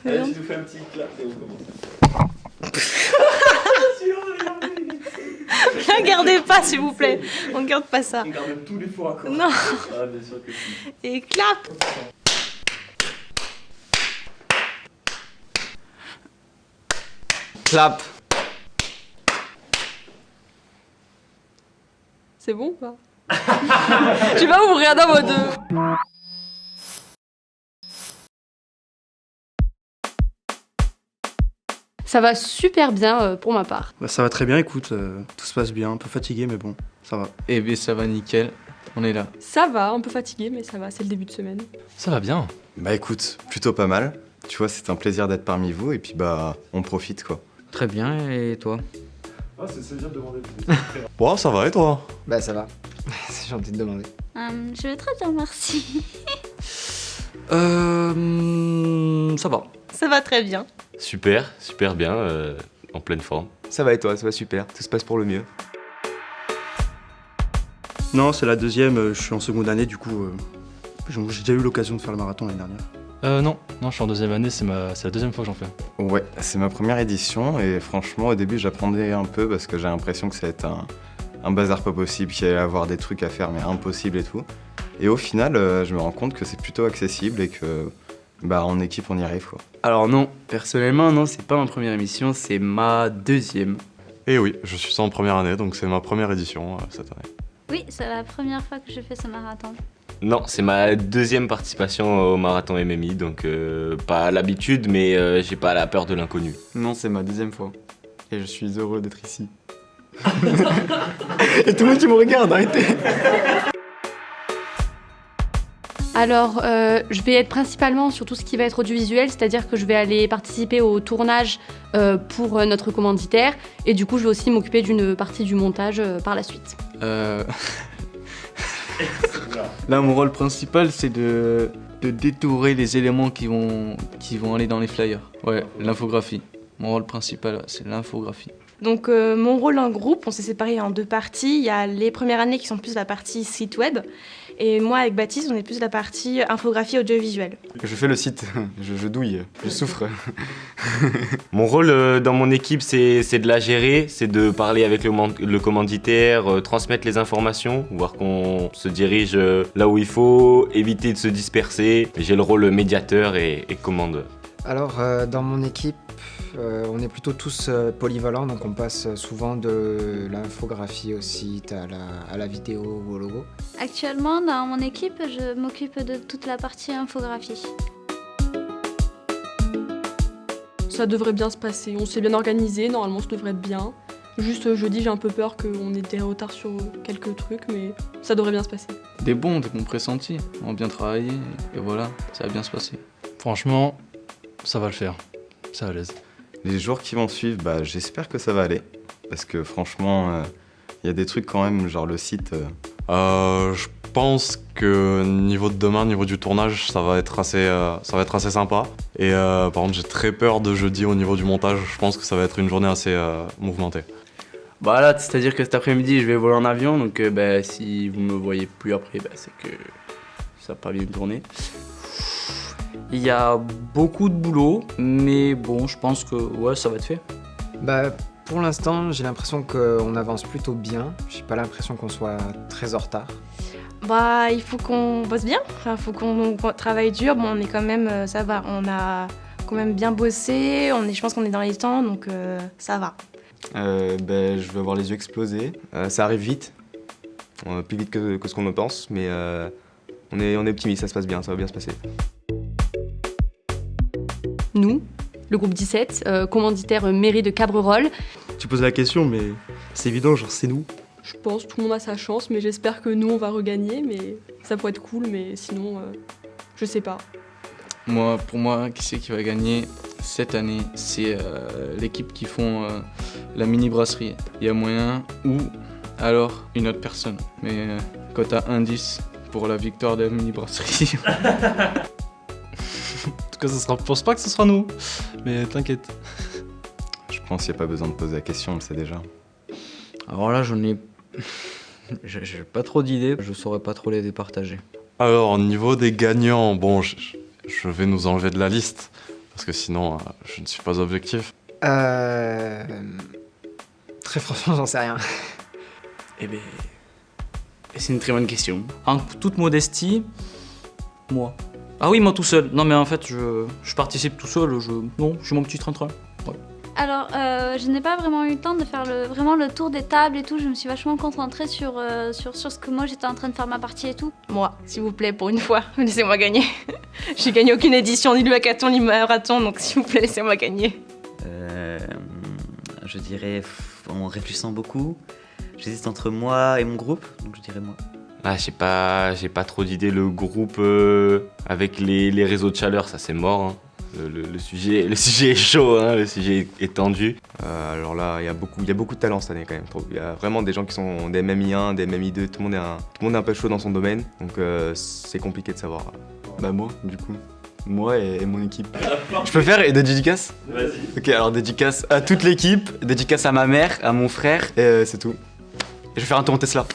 Allez, bien. tu nous fais un petit clap et on commence. Regardez pas, s'il vous plaît. On garde pas ça. On garde tous les faux raccords. Non. Ah, bien sûr que si. Et clap. Clap. C'est bon ou pas? Je sais pas, vous regardez en mode... Ça va super bien pour ma part. Bah, ça va très bien, écoute, tout se passe bien, un peu fatigué mais bon, ça va. Eh bien ça va nickel, on est là. Ça va, un peu fatigué, mais ça va, c'est le début de semaine. Ça va bien. Bah écoute, plutôt pas mal. Tu vois, c'est un plaisir d'être parmi vous et puis bah on profite quoi. Très bien, et toi? Ah, c'est bien de demander. Bon, ça va et toi? Bah ça va, c'est gentil de demander. Je vais très bien, merci. Ça va. Ça va très bien. Super, super bien, en pleine forme. Ça va et toi, ça va super, tout se passe pour le mieux. Non, c'est la deuxième, je suis en seconde année, du coup, j'ai déjà eu l'occasion de faire le marathon l'année dernière. Non, je suis en deuxième année, c'est la deuxième fois que j'en fais. Ouais, c'est ma première édition et franchement au début j'apprenais un peu parce que j'ai l'impression que ça va être un bazar pas possible, qu'il allait y avoir des trucs à faire mais impossible et tout. Et au final je me rends compte que c'est plutôt accessible et que bah en équipe on y arrive quoi. Alors non, personnellement non, c'est pas ma première émission, c'est ma deuxième. Et oui, je suis en première année, donc c'est ma première édition cette année. Oui, c'est la première fois que je fais ce marathon. Non, c'est ma deuxième participation au marathon MMI, donc pas l'habitude, mais j'ai pas la peur de l'inconnu. Non, c'est ma deuxième fois. Et je suis heureux d'être ici. Et tout le monde qui me regarde, arrêtez. Alors, je vais être principalement sur tout ce qui va être audiovisuel, c'est-à-dire que je vais aller participer au tournage pour notre commanditaire, et du coup, je vais aussi m'occuper d'une partie du montage par la suite. Là, mon rôle principal, c'est de détourer les éléments qui vont aller dans les flyers. Ouais, l'infographie. Mon rôle principal, c'est l'infographie. Donc, mon rôle en groupe, on s'est séparés en deux parties. Il y a les premières années qui sont plus la partie site web, et moi, avec Baptiste, on est plus la partie infographie audiovisuelle. Je fais le site, je douille, je souffre. Mon rôle dans mon équipe, c'est de la gérer, c'est de parler avec le commanditaire, transmettre les informations, voir qu'on se dirige là où il faut, éviter de se disperser. J'ai le rôle médiateur et commande. Alors, dans mon équipe, on est plutôt tous polyvalents, donc on passe souvent de l'infographie au site, à la vidéo ou au logo. Actuellement, dans mon équipe, je m'occupe de toute la partie infographie. Ça devrait bien se passer, on s'est bien organisé, normalement ça devrait être bien. Juste jeudi, j'ai un peu peur qu'on ait des retards sur quelques trucs, mais ça devrait bien se passer. Des bons pressentis. On va bien travailler, et voilà, ça va bien se passer. Franchement, ça va le faire. Ça va à l'aise. Les jours qui vont suivre, bah j'espère que ça va aller. Parce que franchement, il y a des trucs quand même, genre le site... Je pense que niveau de demain, niveau du tournage, ça va être assez sympa. Et par contre, j'ai très peur de jeudi au niveau du montage. Je pense que ça va être une journée assez mouvementée. Bah là, c'est-à-dire que cet après-midi, je vais voler en avion, donc si vous me voyez plus après, c'est que ça n'a pas bien tourné. Il y a beaucoup de boulot, mais bon, je pense que ouais, ça va être fait. Bah, pour l'instant, j'ai l'impression qu'on avance plutôt bien. J'ai pas l'impression qu'on soit très en retard. Bah, il faut qu'on bosse bien, il faut qu'on travaille dur. Bon, on est quand même, ça va, on a quand même bien bossé, je pense qu'on est dans les temps, donc ça va. Je vais avoir les yeux explosés. Ça arrive vite, plus vite que ce qu'on ne pense, mais on est optimiste, ça se passe bien, ça va bien se passer. Nous, le groupe 17, commanditaire mairie de Cabrerolle. Tu poses la question, mais c'est évident, genre c'est nous. Je pense que tout le monde a sa chance, mais j'espère que nous on va regagner, mais ça pourrait être cool, mais sinon, je sais pas. Pour moi, qui c'est qui va gagner cette année? C'est l'équipe qui font la mini brasserie. Il y a moyen, ou alors une autre personne. Mais quand t'as 1-10 pour la victoire de la mini brasserie. En tout cas, je pense pas que ce sera nous, mais t'inquiète. Je pense qu'il n'y a pas besoin de poser la question, on le sait déjà. Alors là, j'ai pas trop d'idées, je saurais pas trop les départager. Alors, au niveau des gagnants, bon, je vais nous enlever de la liste, Parce que sinon, je ne suis pas objectif. Très franchement, j'en sais rien. Eh bien, c'est une très bonne question. En toute modestie, moi. Ah oui, moi tout seul. Non mais en fait, je participe tout seul, non, je suis mon petit train-train. Ouais. Alors, je n'ai pas vraiment eu le temps de faire vraiment le tour des tables et tout. Je me suis vachement concentrée sur ce que moi j'étais en train de faire ma partie et tout. Moi, s'il vous plaît, pour une fois, laissez-moi gagner. J'ai gagné aucune édition, ni le hackathon, ni le marathon, donc s'il vous plaît, laissez-moi gagner. Je dirais, en réfléchissant beaucoup, j'hésite entre moi et mon groupe, donc je dirais moi. Ah, j'ai pas trop d'idées. Le groupe avec les réseaux de chaleur, ça c'est mort. Hein. Le sujet est chaud, hein, le sujet est tendu. Alors là, il y a beaucoup de talent cette année quand même. Il y a vraiment des gens qui sont des MMI1, des MMI2, tout le monde est un peu chaud dans son domaine, donc c'est compliqué de savoir. Bah moi, du coup. Moi et mon équipe. Je peux faire des dédicaces ? Vas-y. Ok, alors dédicace à toute l'équipe, dédicace à ma mère, à mon frère, et c'est tout. Et je vais faire un tour en Tesla.